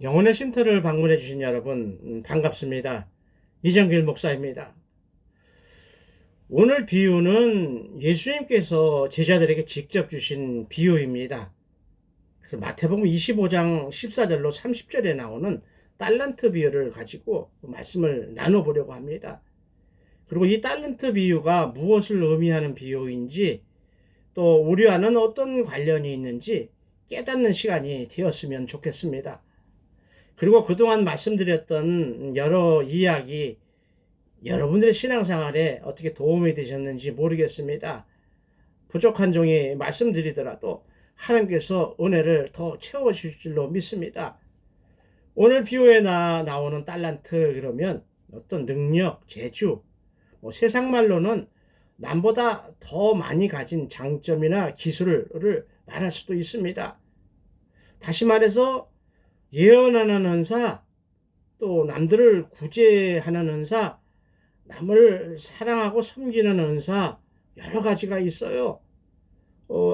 영혼의 쉼터를 방문해 주신 여러분 반갑습니다. 이정길 목사입니다. 오늘 비유는 예수님께서 제자들에게 직접 주신 비유입니다. 그래서 마태복음 25장 14절로 30절에 나오는 달란트 비유를 가지고 말씀을 나눠보려고 합니다. 그리고 이 달란트 비유가 무엇을 의미하는 비유인지, 또 우리와는 어떤 관련이 있는지 깨닫는 시간이 되었으면 좋겠습니다. 그리고 그동안 말씀드렸던 여러 이야기, 여러분들의 신앙생활에 어떻게 도움이 되셨는지 모르겠습니다. 부족한 종이 말씀드리더라도 하나님께서 은혜를 더 채워주실 줄로 믿습니다. 오늘 비유에 나오는 달란트, 그러면 어떤 능력, 재주, 세상 말로는 남보다 더 많이 가진 장점이나 기술을 말할 수도 있습니다. 다시 말해서 예언하는 은사, 또 남들을 구제하는 은사, 남을 사랑하고 섬기는 은사, 여러 가지가 있어요.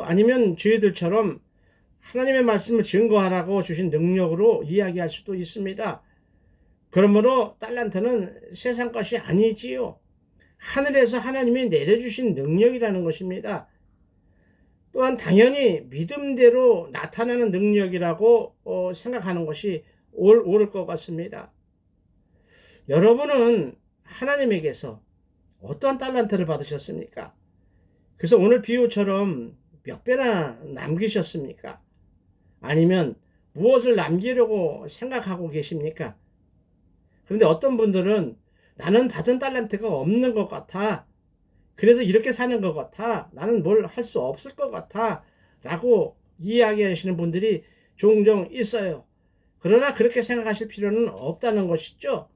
아니면 저희들처럼 하나님의 말씀을 증거하라고 주신 능력으로 이야기할 수도 있습니다. 그러므로 달란트는 세상 것이 아니지요. 하늘에서 하나님이 내려주신 능력이라는 것입니다. 또한 당연히 믿음대로 나타나는 능력이라고 생각하는 것이 옳을 것 같습니다. 여러분은 하나님에게서 어떠한 달란트를 받으셨습니까? 그래서 오늘 비유처럼 몇 배나 남기셨습니까? 아니면 무엇을 남기려고 생각하고 계십니까? 그런데 어떤 분들은 나는 받은 달란트가 없는 것 같아, 그래서 이렇게 사는 것 같아, 나는 뭘 할 수 없을 것 같아 라고 이야기하시는 분들이 종종 있어요. 그러나 그렇게 생각하실 필요는 없다는 것이죠.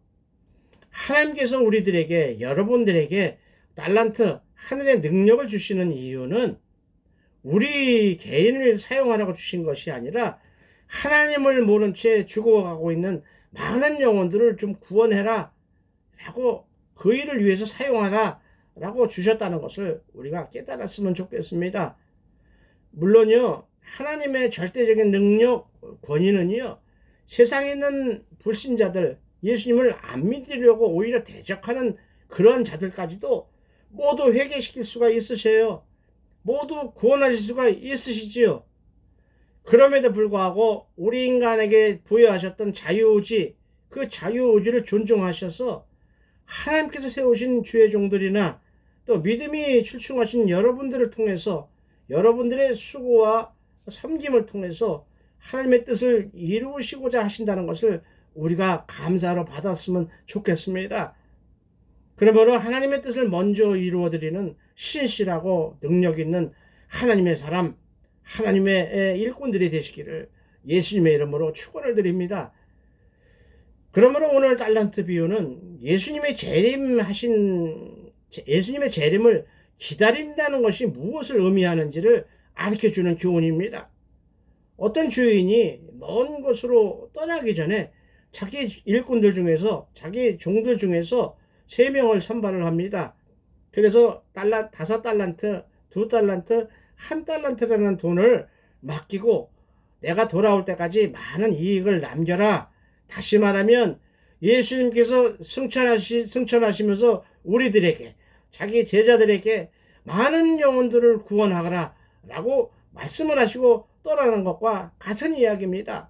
하나님께서 우리들에게, 여러분들에게 달란트, 하늘의 능력을 주시는 이유는 우리 개인을 사용하라고 주신 것이 아니라 하나님을 모른 채 죽어가고 있는 많은 영혼들을 좀 구원해라 라고, 그 일을 위해서 사용하라 라고 주셨다는 것을 우리가 깨달았으면 좋겠습니다. 물론요, 하나님의 절대적인 능력, 권위는요, 세상에 있는 불신자들, 예수님을 안 믿으려고 오히려 대적하는 그런 자들까지도 모두 회개시킬 수가 있으세요. 모두 구원하실 수가 있으시지요. 그럼에도 불구하고 우리 인간에게 부여하셨던 자유의지, 그 자유의지를 존중하셔서 하나님께서 세우신 주의 종들이나 또 믿음이 출중하신 여러분들을 통해서, 여러분들의 수고와 섬김을 통해서 하나님의 뜻을 이루시고자 하신다는 것을 우리가 감사로 받았으면 좋겠습니다. 그러므로 하나님의 뜻을 먼저 이루어드리는 신실하고 능력 있는 하나님의 사람, 하나님의 일꾼들이 되시기를 예수님의 이름으로 축원을 드립니다. 그러므로 오늘 달란트 비유는 예수님의 재림을 기다린다는 것이 무엇을 의미하는지를 가르쳐주는 교훈입니다. 어떤 주인이 먼 곳으로 떠나기 전에 자기 일꾼들 중에서, 자기 종들 중에서 3명을 선발을 합니다. 그래서 5달란트, 2달란트, 1달란트라는 돈을 맡기고 내가 돌아올 때까지 많은 이익을 남겨라. 다시 말하면 예수님께서 승천하시면서 우리들에게, 자기 제자들에게 많은 영혼들을 구원하거라 라고 말씀을 하시고 떠나는 것과 같은 이야기입니다.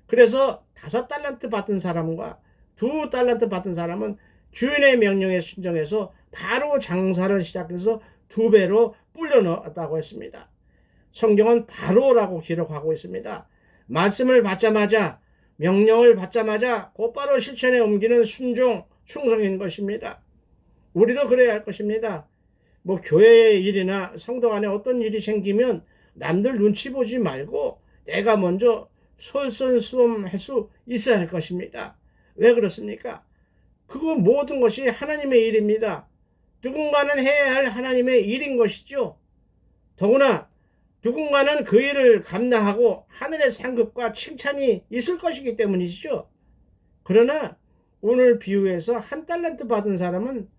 그래서 5달란트 받은 사람과 2달란트 받은 사람은 주인의 명령에 순종해서 바로 장사를 시작해서 2배로 불려넣었다고 했습니다. 성경은 바로라고 기록하고 있습니다. 말씀을 받자마자, 명령을 받자마자 곧바로 실천에 옮기는 순종, 충성인 것입니다. 우리도 그래야 할 것입니다. 교회의 일이나 성도 안에 어떤 일이 생기면 남들 눈치 보지 말고 내가 먼저 솔선수범할 수 있어야 할 것입니다. 왜 그렇습니까? 그거 모든 것이 하나님의 일입니다. 누군가는 해야 할 하나님의 일인 것이죠. 더구나 누군가는 그 일을 감당하고 하늘의 상급과 칭찬이 있을 것이기 때문이죠. 그러나 오늘 비유에서 1달란트 받은 사람은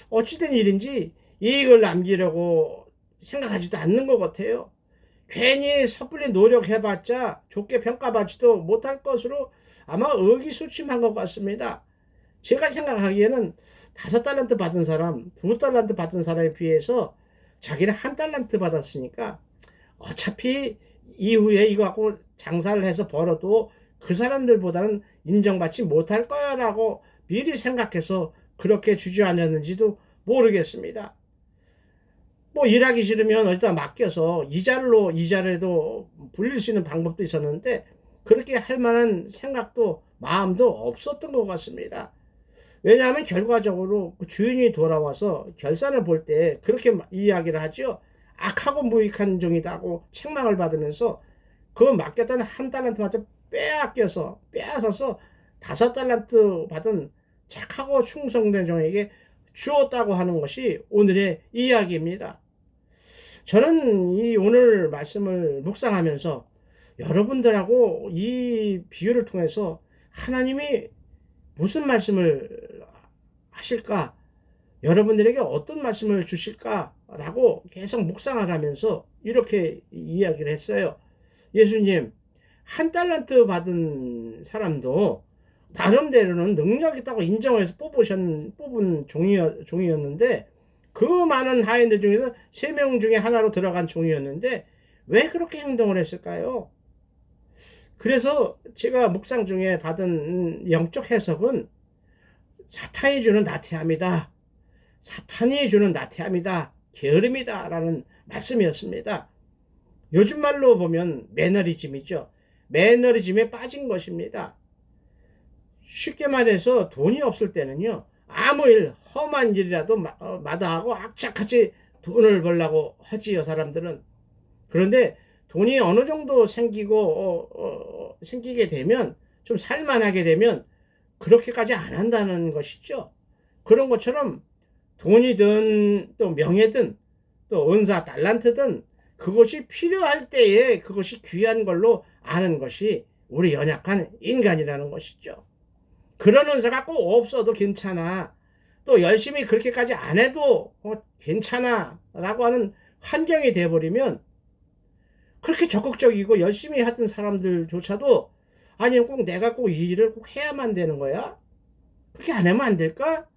어찌된 일인지 이익을 남기려고 생각하지도 않는 것 같아요. 괜히 섣불리 노력해봤자 좋게 평가받지도 못할 것으로 아마 의기소침한 것 같습니다. 제가 생각하기에는 5달란트 받은 사람, 2달란트 받은 사람에 비해서 자기는 1달란트 받았으니까 어차피 이후에 이거 갖고 장사를 해서 벌어도 그 사람들보다는 인정받지 못할 거야 라고 미리 생각해서 그렇게 주저앉았는지도 모르겠습니다. 뭐 일하기 싫으면 어디다 맡겨서 이자라도 불릴 수 있는 방법도 있었는데 그렇게 할 만한 생각도 마음도 없었던 것 같습니다. 왜냐하면 결과적으로 그 주인이 돌아와서 결산을 볼 때 그렇게 이야기를 하죠. 악하고 무익한 종이다고 책망을 받으면서 그 맡겼던 1달란트마저 빼앗아서 5달란트 받은 착하고 충성된 종에게 주었다고 하는 것이 오늘의 이야기입니다. 저는 이 오늘 말씀을 묵상하면서 여러분들하고 이 비유를 통해서 하나님이 무슨 말씀을 하실까? 여러분들에게 어떤 말씀을 주실까라고 계속 묵상을 하면서 이렇게 이야기를 했어요. 예수님, 1달란트 받은 사람도 나름대로는 능력 있다고 인정해서 뽑은 종이었는데 그 많은 하인들 중에서 3명 중에 하나로 들어간 종이었는데 왜 그렇게 행동을 했을까요? 그래서 제가 묵상 중에 받은 영적 해석은 사탄이 주는 나태함이다. 사탄이 주는 나태함이다. 게으름이다. 라는 말씀이었습니다. 요즘 말로 보면 매너리즘이죠. 매너리즘에 빠진 것입니다. 쉽게 말해서 돈이 없을 때는요. 아무 일, 험한 일이라도 마다하고 악착같이 돈을 벌려고 하지요, 사람들은. 그런데 돈이 어느 정도 생기게 되면, 좀 살만하게 되면, 그렇게까지 안 한다는 것이죠. 그런 것처럼 돈이든, 또 명예든, 또 은사, 달란트든, 그것이 필요할 때에 그것이 귀한 걸로 아는 것이 우리 연약한 인간이라는 것이죠. 그런 은사가 꼭 없어도 괜찮아. 또 열심히 그렇게까지 안 해도 괜찮아. 라고 하는 환경이 돼버리면 그렇게 적극적이고 열심히 하던 사람들조차도 아니 꼭 내가 꼭 이 일을 꼭 해야만 되는 거야? 그렇게 안 하면 안 될까?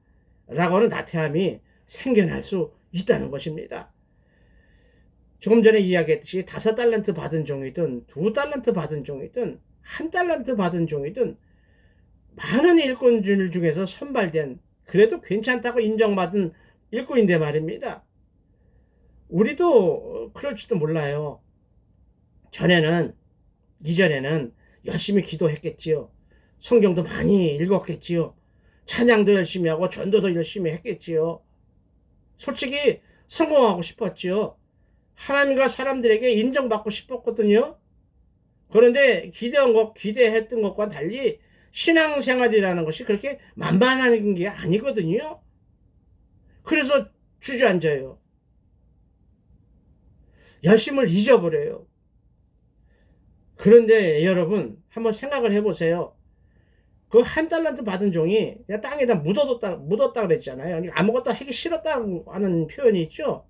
라고 하는 나태함이 생겨날 수 있다는 것입니다. 조금 전에 이야기했듯이 5달란트 받은 종이든 2달란트 받은 종이든 1달란트 받은 종이든 많은 일꾼들 중에서 선발된 그래도 괜찮다고 인정받은 일꾼인데 말입니다. 우리도 그럴지도 몰라요. 이전에는 열심히 기도했겠지요. 성경도 많이 읽었겠지요. 찬양도 열심히 하고 전도도 열심히 했겠지요. 솔직히 성공하고 싶었지요. 하나님과 사람들에게 인정받고 싶었거든요. 그런데 기대했던 것과 달리 신앙생활이라는 것이 그렇게 만만한 게 아니거든요. 그래서 주저앉아요. 열심을 잊어버려요. 그런데 여러분 한번 생각을 해보세요. 그 1달란트 받은 종이 그냥 땅에다 묻었다 그랬잖아요. 그러니까 아무것도 하기 싫었다고 하는 표현이 있죠.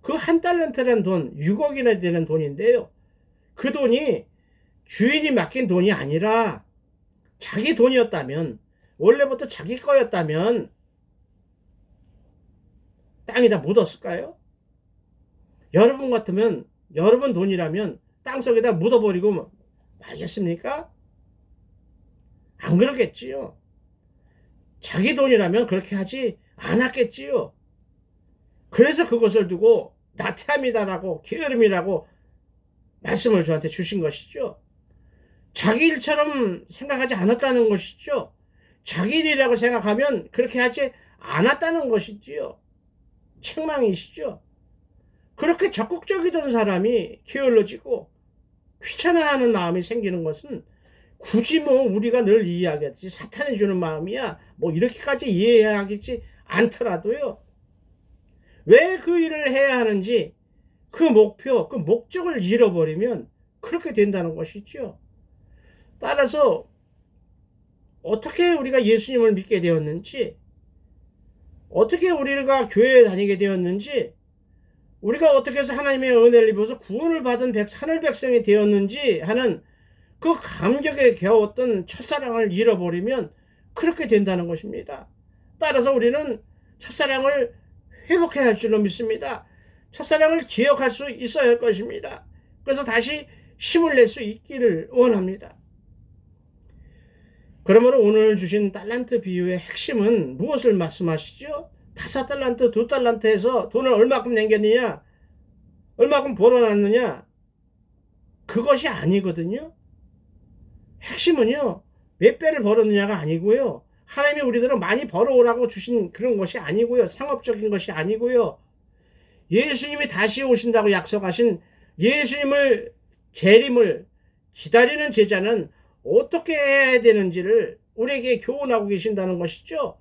그 1달란트라는 돈, 6억이나 되는 돈인데요. 그 돈이 주인이 맡긴 돈이 아니라 자기 돈이었다면, 원래부터 자기 거였다면 땅에다 묻었을까요? 여러분 같으면, 여러분 돈이라면 땅속에다 묻어버리고 말겠습니까? 안 그러겠지요. 자기 돈이라면 그렇게 하지 않았겠지요. 그래서 그것을 두고 나태함이다라고 게으름이라고 말씀을 저한테 주신 것이죠. 자기 일처럼 생각하지 않았다는 것이죠. 자기 일이라고 생각하면 그렇게 하지 않았다는 것이지요. 책망이시죠. 그렇게 적극적이던 사람이 게을러지고 귀찮아하는 마음이 생기는 것은 굳이 뭐 우리가 늘 이야기하듯이 사탄이 주는 마음이야 뭐 이렇게까지 이해하겠지 않더라도요. 왜 그 일을 해야 하는지 그 목표, 그 목적을 잃어버리면 그렇게 된다는 것이죠. 따라서 어떻게 우리가 예수님을 믿게 되었는지, 어떻게 우리가 교회에 다니게 되었는지, 우리가 어떻게 해서 하나님의 은혜를 입어서 구원을 받은 하늘 백성이 되었는지 하는 그 감격에 겨웠던 첫사랑을 잃어버리면 그렇게 된다는 것입니다. 따라서 우리는 첫사랑을 회복해야 할 줄로 믿습니다. 첫사랑을 기억할 수 있어야 할 것입니다. 그래서 다시 힘을 낼 수 있기를 원합니다. 그러므로 오늘 주신 달란트 비유의 핵심은 무엇을 말씀하시죠? 5달란트, 2달란트에서 돈을 얼마큼 남겼느냐? 얼마큼 벌어놨느냐? 그것이 아니거든요. 핵심은요, 몇 배를 벌었느냐가 아니고요. 하나님이 우리들은 많이 벌어오라고 주신 그런 것이 아니고요. 상업적인 것이 아니고요. 예수님이 다시 오신다고 약속하신 예수님을 재림을 기다리는 제자는 어떻게 해야 되는지를 우리에게 교훈하고 계신다는 것이죠.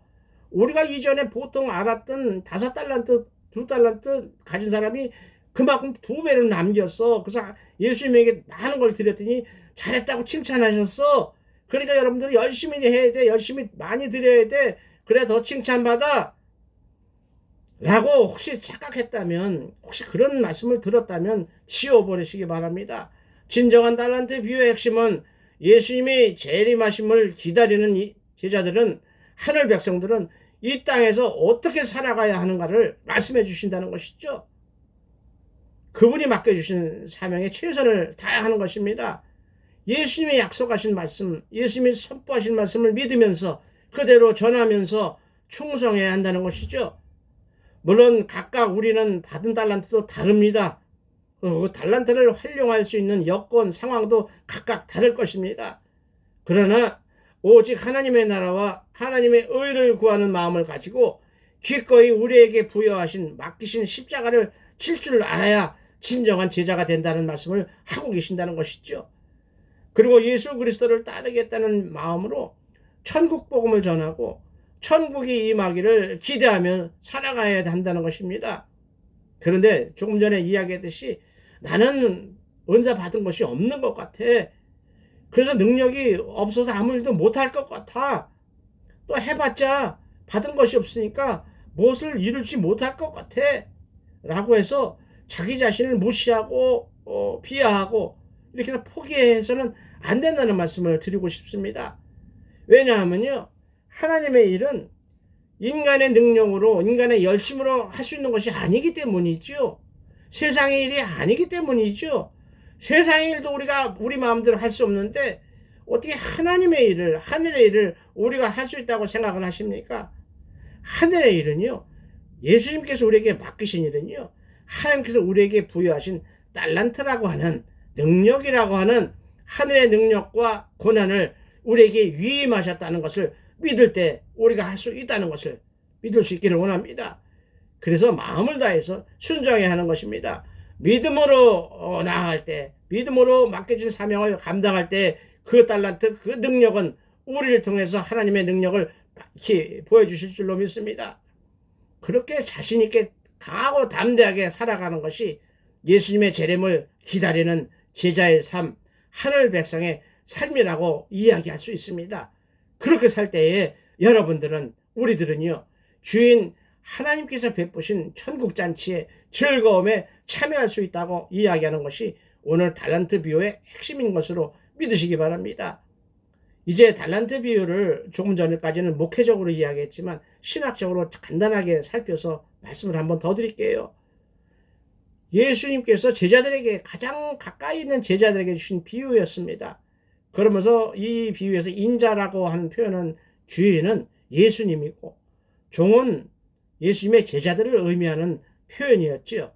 우리가 이전에 보통 알았던 5달란트, 2달란트 가진 사람이 그만큼 2배를 남겼어. 그래서 예수님에게 많은 걸 드렸더니 잘했다고 칭찬하셨어. 그러니까 여러분들이 열심히 해야 돼. 열심히 많이 드려야 돼. 그래 더 칭찬받아. 라고 혹시 착각했다면, 혹시 그런 말씀을 들었다면 지워버리시기 바랍니다. 진정한 달란트 비유의 핵심은 예수님이 재림하심을 기다리는 이 제자들은, 하늘 백성들은 이 땅에서 어떻게 살아가야 하는가를 말씀해 주신다는 것이죠. 그분이 맡겨주신 사명에 최선을 다해야 하는 것입니다. 예수님이 약속하신 말씀, 예수님이 선포하신 말씀을 믿으면서 그대로 전하면서 충성해야 한다는 것이죠. 물론 각각 우리는 받은 달란트도 다릅니다. 그 달란트를 활용할 수 있는 여건, 상황도 각각 다를 것입니다. 그러나 오직 하나님의 나라와 하나님의 의를 구하는 마음을 가지고 기꺼이 우리에게 부여하신 맡기신 십자가를 칠 줄 알아야 진정한 제자가 된다는 말씀을 하고 계신다는 것이죠. 그리고 예수 그리스도를 따르겠다는 마음으로 천국 복음을 전하고 천국이 임하기를 기대하며 살아가야 한다는 것입니다. 그런데 조금 전에 이야기했듯이 나는 은사 받은 것이 없는 것 같아. 그래서 능력이 없어서 아무 일도 못할 것 같아. 또 해봤자 받은 것이 없으니까 무엇을 이룰지 못할 것 같아. 라고 해서 자기 자신을 무시하고 비하하고 이렇게 해서 포기해서는 안 된다는 말씀을 드리고 싶습니다. 왜냐하면요, 하나님의 일은 인간의 능력으로, 인간의 열심으로 할 수 있는 것이 아니기 때문이죠. 세상의 일이 아니기 때문이죠. 세상의 일도 우리가 우리 마음대로 할 수 없는데 어떻게 하나님의 일을, 하늘의 일을 우리가 할 수 있다고 생각을 하십니까? 하늘의 일은요, 예수님께서 우리에게 맡기신 일은요, 하나님께서 우리에게 부여하신 달란트라고 하는, 능력이라고 하는 하늘의 능력과 고난을 우리에게 위임하셨다는 것을 믿을 때 우리가 할 수 있다는 것을 믿을 수 있기를 원합니다. 그래서 마음을 다해서 순종해야 하는 것입니다. 믿음으로 나아갈 때, 믿음으로 맡겨진 사명을 감당할 때 그 달란트, 그 능력은 우리를 통해서 하나님의 능력을 보여주실 줄로 믿습니다. 그렇게 자신 있게 강하고 담대하게 살아가는 것이 예수님의 재림을 기다리는 제자의 삶, 하늘 백성의 삶이라고 이야기할 수 있습니다. 그렇게 살 때에 여러분들은, 우리들은요, 주인 하나님께서 베푸신 천국잔치의 즐거움에 참여할 수 있다고 이야기하는 것이 오늘 달란트 비유의 핵심인 것으로 믿으시기 바랍니다. 이제 달란트 비유를 조금 전까지는 목회적으로 이야기했지만 신학적으로 간단하게 살펴서 말씀을 한번 더 드릴게요. 예수님께서 제자들에게, 가장 가까이 있는 제자들에게 주신 비유였습니다. 그러면서 이 비유에서 인자라고 하는 표현은 주인은 예수님이고 종은 예수님의 제자들을 의미하는 표현이었지요.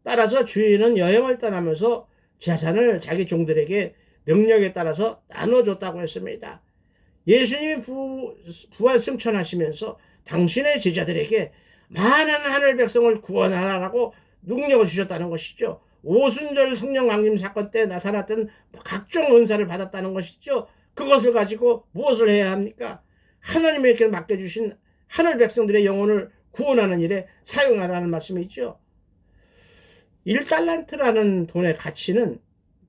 따라서 주인은 여행을 떠나면서 재산을 자기 종들에게 능력에 따라서 나눠줬다고 했습니다. 예수님이 부활 승천하시면서 당신의 제자들에게 많은 하늘 백성을 구원하라고 능력을 주셨다는 것이죠. 오순절 성령 강림 사건 때 나타났던 각종 은사를 받았다는 것이죠. 그것을 가지고 무엇을 해야 합니까? 하나님에게 맡겨주신 하늘 백성들의 영혼을 구원하는 일에 사용하라는 말씀이죠. 1달란트라는 돈의 가치는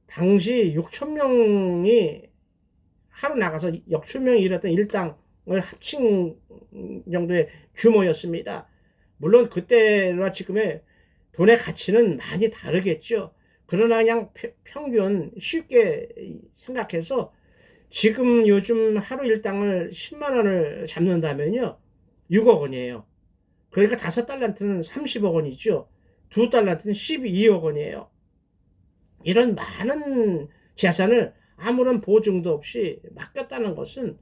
당시 6,000명이 하루 나가서 6,000명이 일했던 일당을 합친 정도의 규모였습니다. 물론 그때와 지금의 돈의 가치는 많이 다르겠죠. 그러나 그냥 평균 쉽게 생각해서 지금 요즘 하루 일당을 10만 원을 잡는다면요. 6억 원이에요. 그러니까 5달란트는 30억 원이죠. 2달란트는 12억 원이에요. 이런 많은 재산을 아무런 보증도 없이 맡겼다는 것은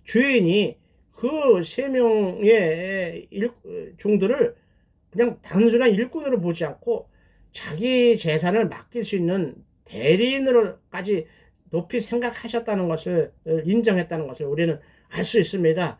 주인이 그 3명의 종들을 그냥 단순한 일꾼으로 보지 않고 자기 재산을 맡길 수 있는 대리인으로까지 높이 생각하셨다는 것을 인정했다는 것을 우리는 알 수 있습니다.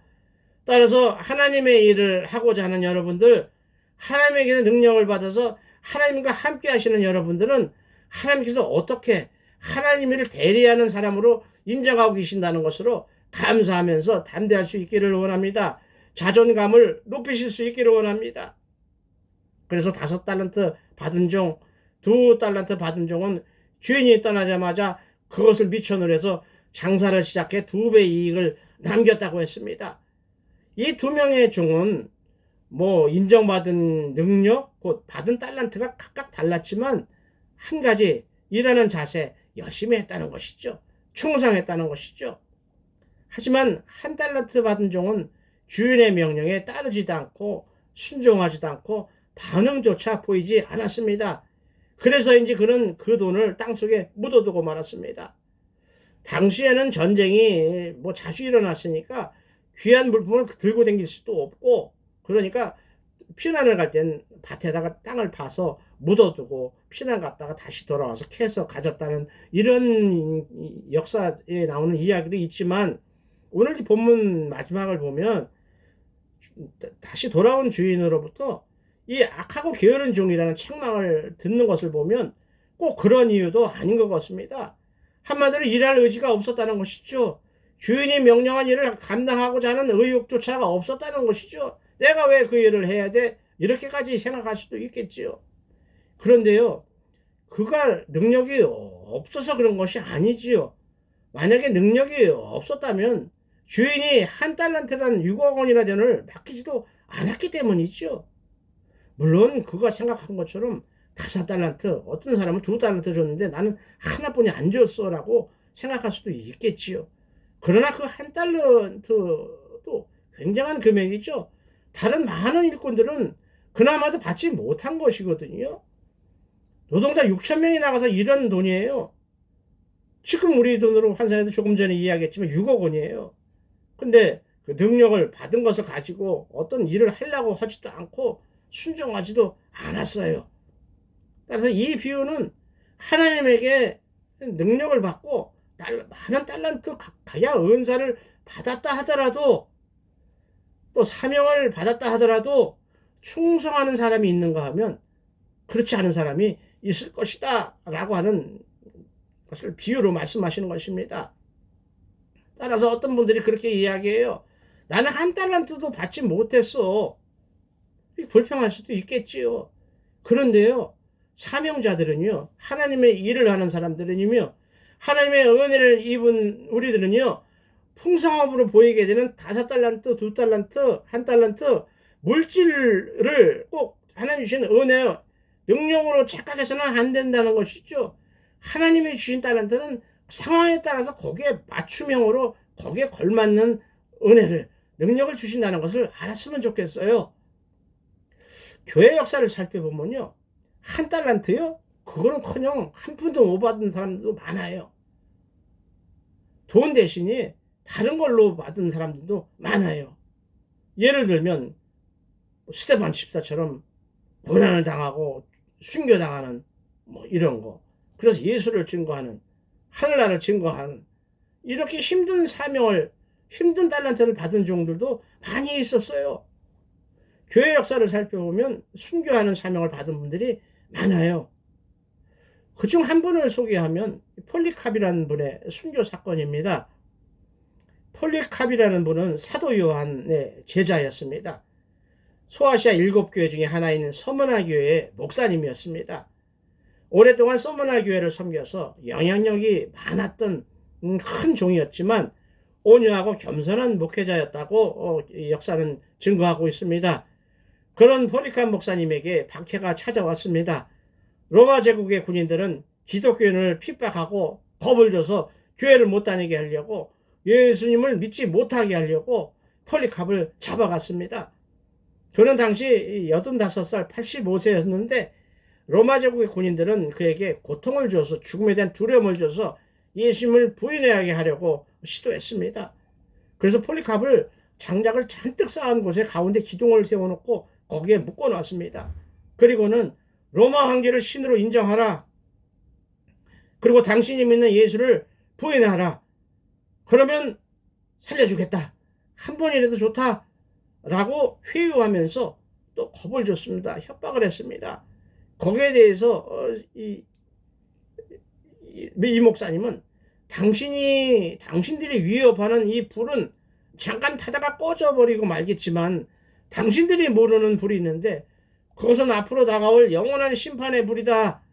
따라서 하나님의 일을 하고자 하는 여러분들, 하나님에게서 능력을 받아서 하나님과 함께 하시는 여러분들은 하나님께서 어떻게 하나님을 대리하는 사람으로 인정하고 계신다는 것으로 감사하면서 담대할 수 있기를 원합니다. 자존감을 높이실 수 있기를 원합니다. 그래서 5달란트 받은 종, 2달란트 받은 종은 주인이 떠나자마자 그것을 미천을 해서 장사를 시작해 2배 이익을 남겼다고 했습니다. 이 2명의 종은 뭐 인정받은 능력, 곧 받은 달란트가 각각 달랐지만 한 가지 일하는 자세, 열심히 했다는 것이죠. 충성했다는 것이죠. 하지만 1달란트 받은 종은 주인의 명령에 따르지도 않고 순종하지도 않고 반응조차 보이지 않았습니다. 그래서인지 그는 그 돈을 땅속에 묻어두고 말았습니다. 당시에는 전쟁이 뭐 자주 일어났으니까 귀한 물품을 들고 다닐 수도 없고, 그러니까 피난을 갈 땐 밭에다가 땅을 파서 묻어두고 피난 갔다가 다시 돌아와서 캐서 가졌다는 이런 역사에 나오는 이야기도 있지만, 오늘 이 본문 마지막을 보면 다시 돌아온 주인으로부터 이 악하고 게으른 종이라는 책망을 듣는 것을 보면 꼭 그런 이유도 아닌 것 같습니다. 한마디로 일할 의지가 없었다는 것이죠. 주인이 명령한 일을 감당하고자 하는 의욕조차가 없었다는 것이죠. 내가 왜 그 일을 해야 돼? 이렇게까지 생각할 수도 있겠지요. 그런데요, 그가 능력이 없어서 그런 것이 아니지요. 만약에 능력이 없었다면 주인이 1달란트란 6억 원이나 되는 맡기지도 않았기 때문이죠. 물론 그가 생각한 것처럼 5달란트, 어떤 사람은 2달란트 줬는데 나는 하나뿐이 안 줬어 라고 생각할 수도 있겠지요. 그러나 그 1달란트도 굉장한 금액이죠. 다른 많은 일꾼들은 그나마도 받지 못한 것이거든요. 노동자 6,000명이 나가서 이런 돈이에요. 지금 우리 돈으로 환산해도 조금 전에 이야기했지만 6억 원이에요. 근데 그 능력을 받은 것을 가지고 어떤 일을 하려고 하지도 않고 순종하지도 않았어요. 따라서 이 비유는 하나님에게 능력을 받고 많은 달란트 가야 은사를 받았다 하더라도, 또 사명을 받았다 하더라도 충성하는 사람이 있는가 하면 그렇지 않은 사람이 있을 것이다 라고 하는 것을 비유로 말씀하시는 것입니다. 따라서 어떤 분들이 그렇게 이야기해요. 나는 1달란트도 받지 못했어. 불평할 수도 있겠지요. 그런데요, 사명자들은요, 하나님의 일을 하는 사람들은요, 하나님의 은혜를 입은 우리들은요, 풍성함으로 보이게 되는 5달란트, 2달란트, 1달란트 물질을 꼭 하나님 주신 은혜, 능력으로 착각해서는 안 된다는 것이죠. 하나님이 주신 달란트는 상황에 따라서 거기에 맞춤형으로 거기에 걸맞는 은혜를, 능력을 주신다는 것을 알았으면 좋겠어요. 교회 역사를 살펴보면요, 1달란트요? 그거는커녕 한 푼도 못 받은 사람들도 많아요. 돈 대신에 다른 걸로 받은 사람들도 많아요. 예를 들면 스데반 집사처럼 고난을 당하고 순교당하는 뭐 이런 거, 그래서 예수를 증거하는, 하늘나라를 증거하는, 이렇게 힘든 사명을, 힘든 달란트를 받은 종들도 많이 있었어요. 교회 역사를 살펴보면 순교하는 사명을 받은 분들이 많아요. 그중 한 분을 소개하면 폴리캅이라는 분의 순교 사건입니다. 폴리캅이라는 분은 사도 요한의 제자였습니다. 소아시아 7교회 중에 하나인 서머나 교회의 목사님이었습니다. 오랫동안 서머나 교회를 섬겨서 영향력이 많았던 큰 종이었지만 온유하고 겸손한 목회자였다고 역사는 증거하고 있습니다. 그런 폴리캅 목사님에게 박해가 찾아왔습니다. 로마 제국의 군인들은 기독교인을 핍박하고 겁을 줘서 교회를 못 다니게 하려고 예수님을 믿지 못하게 하려고 폴리캅을 잡아갔습니다. 저는 당시 85살 85세였는데 로마 제국의 군인들은 그에게 고통을 줘서 죽음에 대한 두려움을 줘서 예수님을 부인하게 하려고 시도했습니다. 그래서 폴리캅을 장작을 잔뜩 쌓은 곳에 가운데 기둥을 세워놓고 거기에 묶어놨습니다. 그리고는 로마 황제를 신으로 인정하라. 그리고 당신이 믿는 예수를 부인하라. 그러면 살려주겠다. 한 번이라도 좋다. 라고 회유하면서 또 겁을 줬습니다. 협박을 했습니다. 거기에 대해서 이 목사님은 당신들이 위협하는 이 불은 잠깐 타다가 꺼져버리고 말겠지만 당신들이 모르는 불이 있는데 그것은 앞으로 다가올 영원한 심판의 불이다.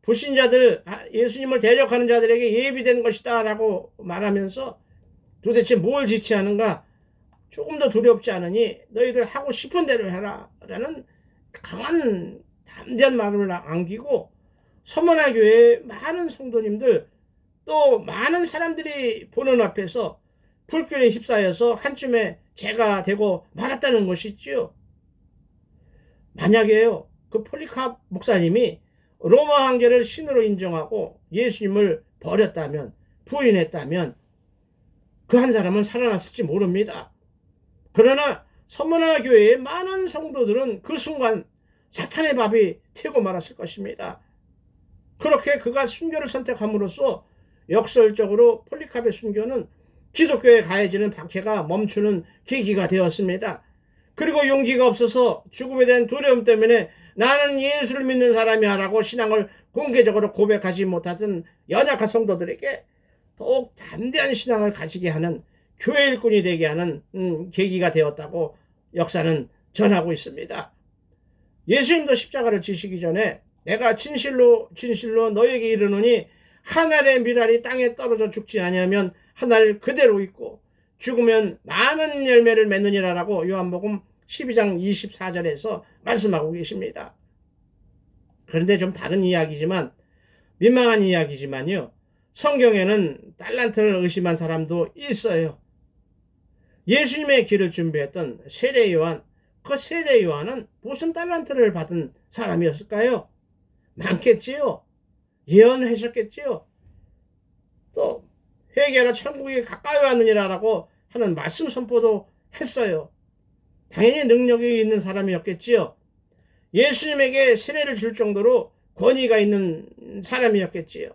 불신자들, 예수님을 대적하는 자들에게 예비된 것이다 라고 말하면서 도대체 뭘 지체하는가? 조금 더 두렵지 않으니 너희들 하고 싶은 대로 해라 라는 강한 담대한 말을 남기고 서머나 교회의 많은 성도님들 또 많은 사람들이 보는 앞에서 불길에 휩싸여서 한쯤에 죄가 되고 말았다는 것이지요. 만약에요, 그 폴리캅 목사님이 로마 황제를 신으로 인정하고 예수님을 버렸다면, 부인했다면 그 한 사람은 살아났을지 모릅니다. 그러나 서머나 교회의 많은 성도들은 그 순간 사탄의 밥이 태고 말았을 것입니다. 그렇게 그가 순교를 선택함으로써 역설적으로 폴리캅의 순교는 기독교에 가해지는 박해가 멈추는 계기가 되었습니다. 그리고 용기가 없어서 죽음에 대한 두려움 때문에 나는 예수를 믿는 사람이야 라고 신앙을 공개적으로 고백하지 못하던 연약한 성도들에게 더욱 담대한 신앙을 가지게 하는 교회 일꾼이 되게 하는 계기가 되었다고 역사는 전하고 있습니다. 예수님도 십자가를 지시기 전에 내가 진실로 너에게 이르노니 한 알의 밀알이 땅에 떨어져 죽지 아니하면 한 알 그대로 있고 죽으면 많은 열매를 맺느니라 라고 요한복음 12장 24절에서 말씀하고 계십니다. 그런데 좀 다른 이야기지만 민망한 이야기지만요. 성경에는 달란트를 의심한 사람도 있어요. 예수님의 길을 준비했던 세례 요한, 그 세례 요한은 무슨 달란트를 받은 사람이었을까요? 많겠지요. 예언하셨겠지요. 또 회개하라 천국이 가까이 왔느니라라고 하는 말씀 선포도 했어요. 당연히 능력이 있는 사람이었겠지요. 예수님에게 세례를 줄 정도로 권위가 있는 사람이었겠지요.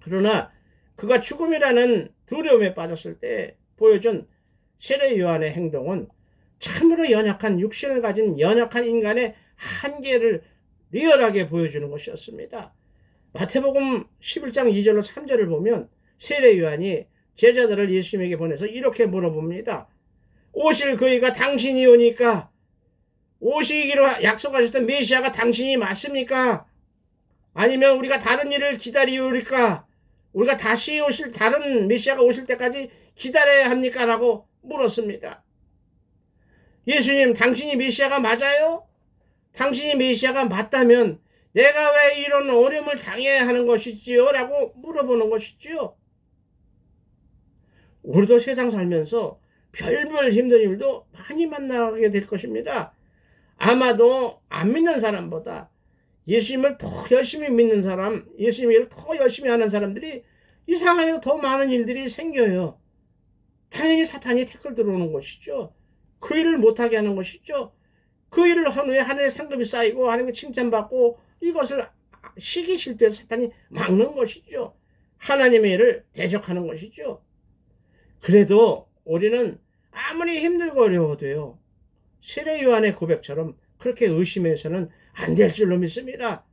그러나 그가 죽음이라는 두려움에 빠졌을 때 보여준 세례 요한의 행동은 참으로 연약한 육신을 가진 연약한 인간의 한계를 리얼하게 보여주는 것이었습니다. 마태복음 11장 2절로 3절을 보면 세례 요한이 제자들을 예수님에게 보내서 이렇게 물어봅니다. 오실 그이가 당신이 오니까 오시기로 약속하셨던 메시아가 당신이 맞습니까? 아니면 우리가 다른 일을 기다리오리까? 우리가 다시 오실 다른 메시아가 오실 때까지 기다려야 합니까? 라고 물었습니다. 예수님, 당신이 메시아가 맞아요? 당신이 메시아가 맞다면 내가 왜 이런 어려움을 당해야 하는 것이지요? 라고 물어보는 것이지요. 우리도 세상 살면서 별별 힘든 일도 많이 만나게 될 것입니다. 아마도 안 믿는 사람보다 예수님을 더 열심히 믿는 사람, 예수님을 더 열심히 하는 사람들이 이상하게 더 많은 일들이 생겨요. 당연히 사탄이 태클 들어오는 것이죠. 그 일을 못하게 하는 것이죠. 그 일을 한 후에 하늘의 상급이 쌓이고 하나님께 칭찬받고 이것을 시기 질투에 사탄이 막는 것이죠. 하나님의 일을 대적하는 것이죠. 그래도 우리는 아무리 힘들고 어려워도요. 세례 요한의 고백처럼 그렇게 의심해서는 안 될 줄로 믿습니다.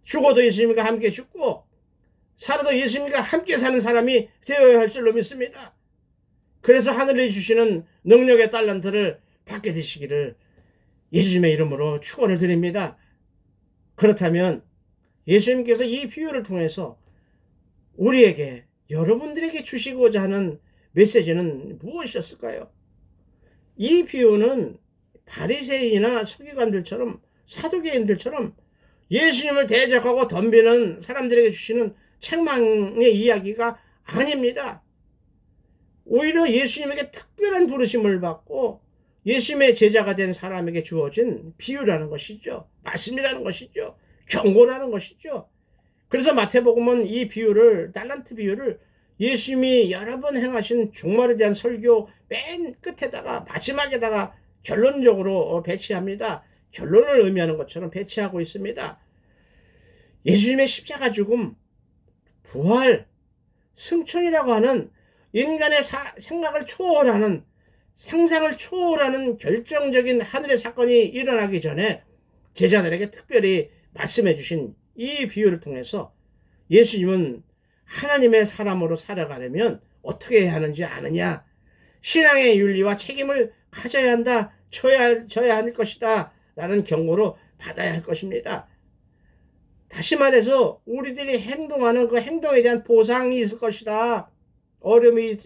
죽어도 예수님과 함께 죽고 살아도 예수님과 함께 사는 사람이 되어야 할 줄로 믿습니다. 그래서 하늘이 주시는 능력의 달란트를 받게 되시기를 예수님의 이름으로 축원을 드립니다. 그렇다면 예수님께서 이 비유를 통해서 우리에게 여러분들에게 주시고자 하는 메시지는 무엇이었을까요? 이 비유는 바리새인이나 서기관들처럼 사두개인들처럼 예수님을 대적하고 덤비는 사람들에게 주시는 책망의 이야기가 아닙니다. 오히려 예수님에게 특별한 부르심을 받고 예수님의 제자가 된 사람에게 주어진 비유라는 것이죠. 말씀이라는 것이죠. 경고라는 것이죠. 그래서 마태복음은 이 비유를, 달란트 비유를 예수님이 여러 번 행하신 종말에 대한 설교 맨 끝에다가 마지막에다가 결론적으로 배치합니다. 결론을 의미하는 것처럼 배치하고 있습니다. 예수님의 십자가 죽음, 부활, 승천이라고 하는 인간의 생각을 초월하는, 상상을 초월하는 결정적인 하늘의 사건이 일어나기 전에 제자들에게 특별히 말씀해 주신 이 비유를 통해서 예수님은 하나님의 사람으로 살아가려면 어떻게 해야 하는지 아느냐, 신앙의 윤리와 책임을 가져야 한다, 져야 할 것이다 라는 경고로 받아야 할 것입니다. 다시 말해서 우리들이 행동하는 그 행동에 대한 보상이 있을 것이다. 어려움이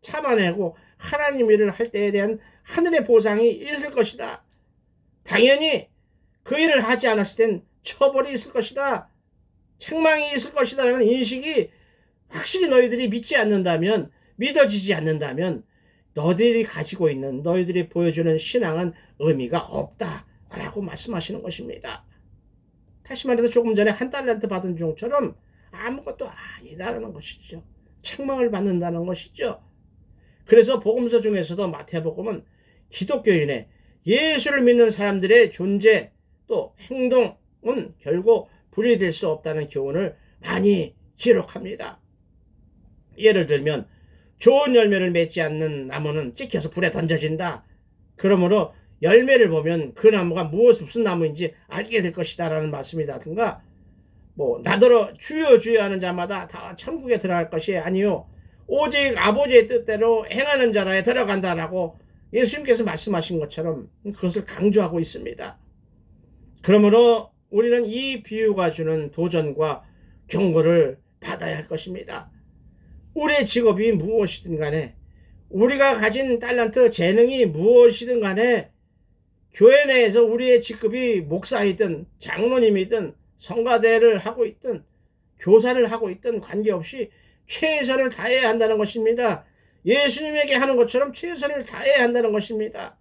참아내고 하나님 일을 할 때에 대한 하늘의 보상이 있을 것이다. 당연히 그 일을 하지 않았을 땐 처벌이 있을 것이다. 책망이 있을 것이다 라는 인식이 확실히 너희들이 믿지 않는다면, 믿어지지 않는다면 너희들이 가지고 있는, 너희들이 보여주는 신앙은 의미가 없다 라고 말씀하시는 것입니다. 다시 말해서 조금 전에 한 달란트 받은 종처럼 아무것도 아니다라는 것이죠. 책망을 받는다는 것이죠. 그래서 복음서 중에서도 마태복음은 기독교인의, 예수를 믿는 사람들의 존재 또 행동은 결국 분리될 수 없다는 교훈을 많이 기록합니다. 예를 들면 좋은 열매를 맺지 않는 나무는 찍혀서 불에 던져진다. 그러므로 열매를 보면 그 나무가 무슨 나무인지 알게 될 것이다 라는 말씀이라든가, 나더러 주여 주여 하는 자마다 다 천국에 들어갈 것이 아니요 오직 아버지의 뜻대로 행하는 자라에 들어간다라고 예수님께서 말씀하신 것처럼 그것을 강조하고 있습니다. 그러므로 우리는 이 비유가 주는 도전과 경고를 받아야 할 것입니다. 우리의 직업이 무엇이든 간에, 우리가 가진 달란트, 재능이 무엇이든 간에, 교회 내에서 우리의 직급이 목사이든 장로님이든 성가대를 하고 있든 교사를 하고 있든 관계없이 최선을 다해야 한다는 것입니다. 예수님에게 하는 것처럼 최선을 다해야 한다는 것입니다.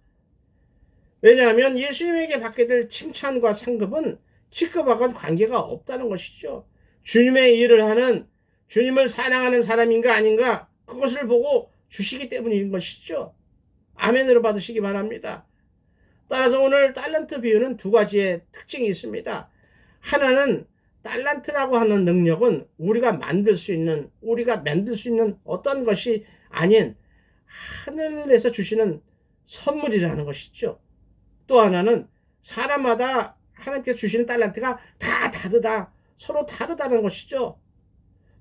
왜냐하면 예수님에게 받게 될 칭찬과 상급은 직급하고는 관계가 없다는 것이죠. 주님의 일을 하는, 주님을 사랑하는 사람인가 아닌가, 그것을 보고 주시기 때문인 것이죠. 아멘으로 받으시기 바랍니다. 따라서 오늘 달란트 비유는 두 가지의 특징이 있습니다. 하나는 달란트라고 하는 능력은 우리가 만들 수 있는 어떤 것이 아닌 하늘에서 주시는 선물이라는 것이죠. 또 하나는 사람마다 하나님께서 주시는 달란트가 다 다르다, 서로 다르다는 것이죠.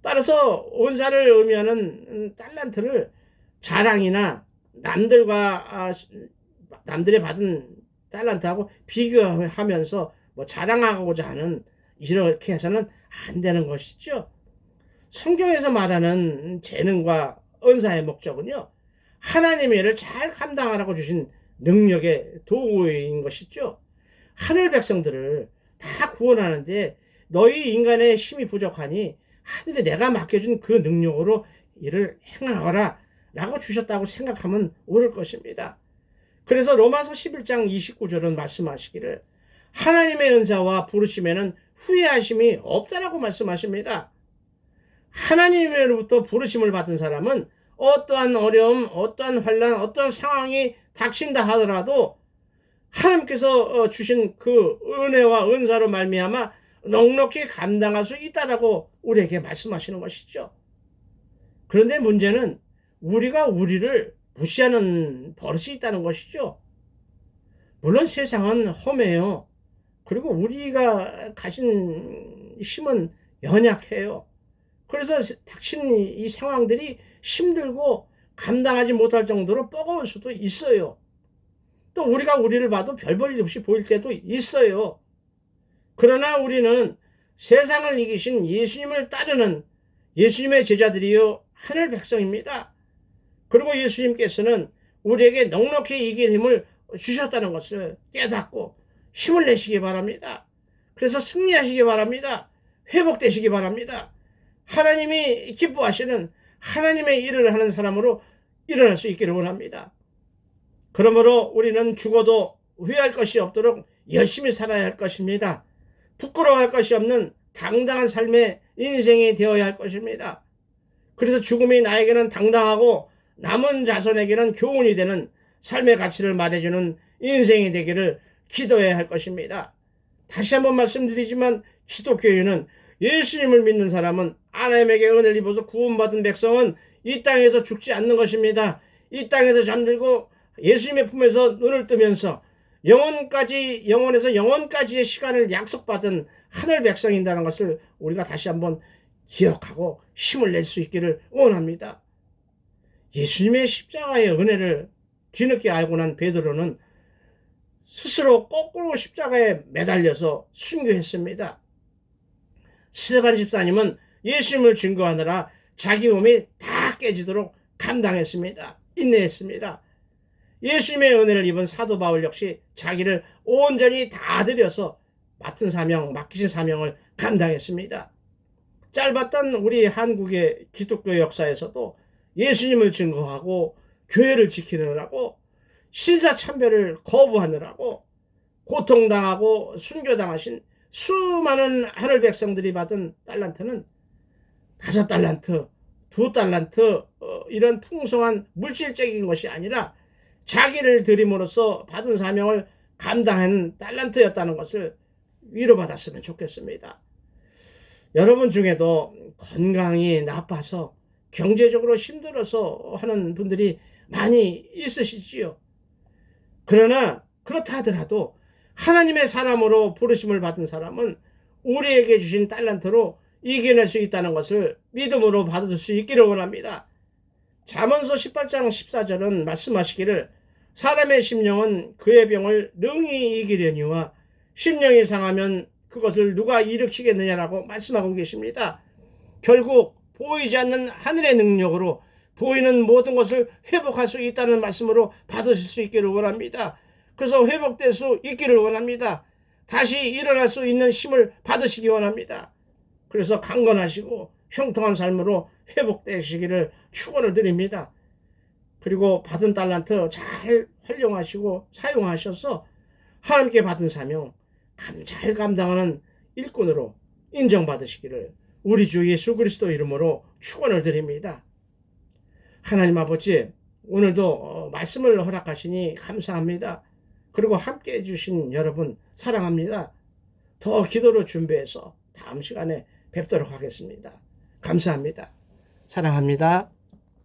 따라서 은사를 의미하는 달란트를 자랑이나 남들의 받은 달란트하고 비교하면서 자랑하고자 하는, 이렇게 해서는 안 되는 것이죠. 성경에서 말하는 재능과 은사의 목적은요, 하나님의 일을 잘 감당하라고 주신 능력의 도구인 것이죠. 하늘 백성들을 다 구원하는데 너희 인간의 힘이 부족하니 하늘에 내가 맡겨준 그 능력으로 일을 행하거라 라고 주셨다고 생각하면 옳을 것입니다. 그래서 로마서 11장 29절은 말씀하시기를 하나님의 은사와 부르심에는 후회하심이 없다라고 말씀하십니다. 하나님으로부터 부르심을 받은 사람은 어떠한 어려움, 어떠한 환난, 어떠한 상황이 닥친다 하더라도 하나님께서 주신 그 은혜와 은사로 말미암아 넉넉히 감당할 수 있다라고 우리에게 말씀하시는 것이죠. 그런데 문제는 우리가 우리를 무시하는 버릇이 있다는 것이죠. 물론 세상은 험해요. 그리고 우리가 가진 힘은 연약해요. 그래서 닥친 이 상황들이 힘들고 감당하지 못할 정도로 뻐거울 수도 있어요. 또 우리가 우리를 봐도 별 볼 일 없이 보일 때도 있어요. 그러나 우리는 세상을 이기신 예수님을 따르는 예수님의 제자들이요 하늘 백성입니다. 그리고 예수님께서는 우리에게 넉넉히 이길 힘을 주셨다는 것을 깨닫고 힘을 내시기 바랍니다. 그래서 승리하시기 바랍니다. 회복되시기 바랍니다. 하나님이 기뻐하시는 하나님의 일을 하는 사람으로 일어날 수 있기를 원합니다. 그러므로 우리는 죽어도 후회할 것이 없도록 열심히 살아야 할 것입니다. 부끄러워할 것이 없는 당당한 삶의 인생이 되어야 할 것입니다. 그래서 죽음이 나에게는 당당하고 남은 자손에게는 교훈이 되는 삶의 가치를 말해주는 인생이 되기를 기도해야 할 것입니다. 다시 한번 말씀드리지만 기독교인은 예수님을 믿는 사람은 하나님에게 은혜를 입어서 구원받은 백성은 이 땅에서 죽지 않는 것입니다. 이 땅에서 잠들고 예수님의 품에서 눈을 뜨면서 영원에서 영원까지의 시간을 약속받은 하늘 백성인다는 것을 우리가 다시 한번 기억하고 힘을 낼 수 있기를 원합니다. 예수님의 십자가의 은혜를 뒤늦게 알고 난 베드로는 스스로 거꾸로 십자가에 매달려서 순교했습니다. 스데반 집사님은 예수님을 증거하느라 자기 몸이 다 깨지도록 감당했습니다. 인내했습니다. 예수님의 은혜를 입은 사도 바울 역시 자기를 온전히 다 드려서 맡기신 사명을 감당했습니다. 짧았던 우리 한국의 기독교 역사에서도 예수님을 증거하고 교회를 지키느라고 신사참배를 거부하느라고 고통당하고 순교당하신 수많은 하늘 백성들이 받은 달란트는 5달란트, 2달란트 이런 풍성한 물질적인 것이 아니라 자기를 드림으로써 받은 사명을 감당한 달란트였다는 것을 위로받았으면 좋겠습니다. 여러분 중에도 건강이 나빠서 경제적으로 힘들어서 하는 분들이 많이 있으시지요. 그러나 그렇다 하더라도 하나님의 사람으로 부르심을 받은 사람은 우리에게 주신 달란트로 이겨낼 수 있다는 것을 믿음으로 받을 수 있기를 원합니다. 잠언서 18장 14절은 말씀하시기를 사람의 심령은 그의 병을 능히 이기려니와 심령이 상하면 그것을 누가 일으키겠느냐라고 말씀하고 계십니다. 결국 보이지 않는 하늘의 능력으로 보이는 모든 것을 회복할 수 있다는 말씀으로 받으실 수 있기를 원합니다. 그래서 회복될 수 있기를 원합니다. 다시 일어날 수 있는 힘을 받으시기 원합니다. 그래서 강건하시고 형통한 삶으로 회복되시기를 축원을 드립니다. 그리고 받은 달란트 잘 활용하시고 사용하셔서 하나님께 받은 사명 잘 감당하는 일꾼으로 인정받으시기를 우리 주 예수 그리스도 이름으로 축원을 드립니다. 하나님 아버지, 오늘도 말씀을 허락하시니 감사합니다. 그리고 함께 해주신 여러분 사랑합니다. 더 기도로 준비해서 다음 시간에 뵙도록 하겠습니다. 감사합니다. 사랑합니다.